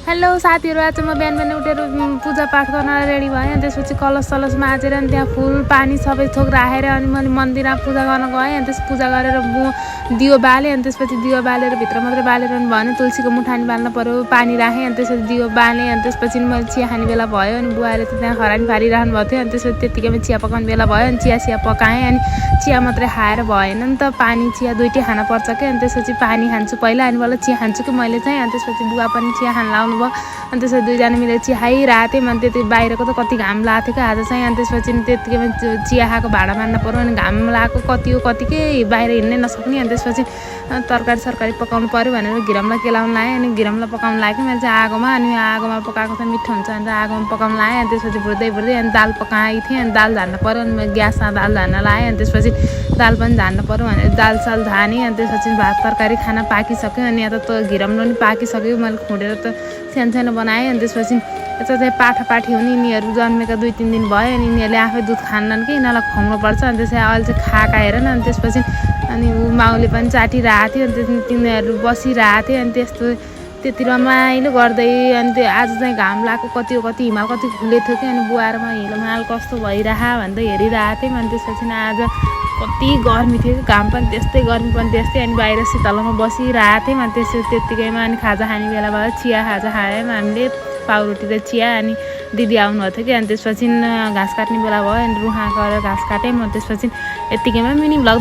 Hello साथीहरू, आज म बिहान बिहान उठेर पूजा पाठ गर्न रेडी भएँ। अनि त्यसपछि कलश सलश माझेर अनि त्यहाँ फुल पानी सबै थोक राखेर अनि मैले मन्दिरमा पूजा गर्न गएँ। अनि त्यस पूजा गरेर दियो बालेँ। अनि त्यसपछि दियो बालेर भित्र मात्रै बालेर अनि भने तुलसीको मुठानी बाल्न पर्यो, पानी राखेँ। अनि त्यसपछि दियो बालेँ। अनि त्यसपछि मैले चिया खाने बेला भयो अनि बुवाले त त्यहाँ खरानी पारिरहनु भएको थियो। अनि त्यसपछि त्यत्तिकैमा चिया पकाउने बेला भयो। अनि चिया पकाएँ। अनि चिया मात्रै खाएर भएन नि त, पानी चिया दुइटै खान पर्छ क्या। अनि त्यसपछि पानी खान्छु पहिला अनि बल्ल चिया खान्छु कि मैले चाहिँ। अनि त्यसपछि बुवा पनि चिया खान लाउनु भयो। अनि त्यसपछि दुईजना मिलेर चिया खाइरहेको थिएँ। मैले त्यति बाहिरको त कति घाम लागेको थियो आज चाहिँ। अनि त्यसपछि त्यत्तिकैमा चिया खाएको भाँडा मान्नु पऱ्यो। अनि घाम लागेको कति हो कतिकै बाहिर हिँड्नै नसक्ने। अनि त्यसपछि तरकारी सरकारी पकाउनु पऱ्यो भनेर घिरमलाई केलाउनु लाएँ। अनि घिरमलाई पकाउनु लाग्यो मैले चाहिँ आगोमा। अनि आगोमा पकाएको चाहिँ मिठो हुन्छ भनेर आगोमा पकाउनु लाएँ। अनि त्यसपछि बुढ्दै अनि दाल पकाएको थिएँ। अनि दाल झार्नु पऱ्यो। अनि मैले ग्यासमा दाल झार्न लाएँ। अनि त्यसपछि दाल पनि झार्नु पऱ्यो भनेर दाल साल झानेँ। अनि त्यसपछि भात तरकारी खाना पाकिसक्यो। अनि यहाँ त घिरमलो पनि पाकिसक्यो। मैले खुँडेर त सानो बनाएँ। अनि त्यसपछि यता चाहिँ पाठापाठी हुने यिनीहरू जन्मेका 2-3 दिन भयो। अनि यिनीहरूले आफै दुध खान्नन् कि यिनीहरूलाई खुवाउनु पर्छ। अनि त्यसपछि अहिले चाहिँ खाएका हेर न। अनि त्यसपछि अनि माउले पनि चाटिरहेको थियो। अनि त्यसपछि तिनीहरू बसिरहेको थियो। अनि त्यति रमाइलो गर्दै अनि त्यो आज चाहिँ घाम लागेको कति हो कति हिमाल कति खुलेको थियो कि। अनि बुहारमा हिमाल कस्तो भइरह भन्दै हेरिरहेको थिएँ। अनि त्यसपछि आज कति गर्मी थियो कि, घाम पनि त्यस्तै गर्मी पनि त्यस्तै। अनि बाहिर शीतलमा बसिरहेको थियौँ। अनि त्यसपछि त्यत्तिकैमा अनि खाजा खाने बेला भयो। चिया खाजा खायौँ हामीले, पाउरोटी र चिया। अनि दिदी आउनुभएको थियो कि। अनि त्यसपछि घाँस काट्ने बेला भयो। अनि रुखा गएर घाँस काट्यौँ। अनि त्यसपछि यत्तिकैमा मिनी भ्लग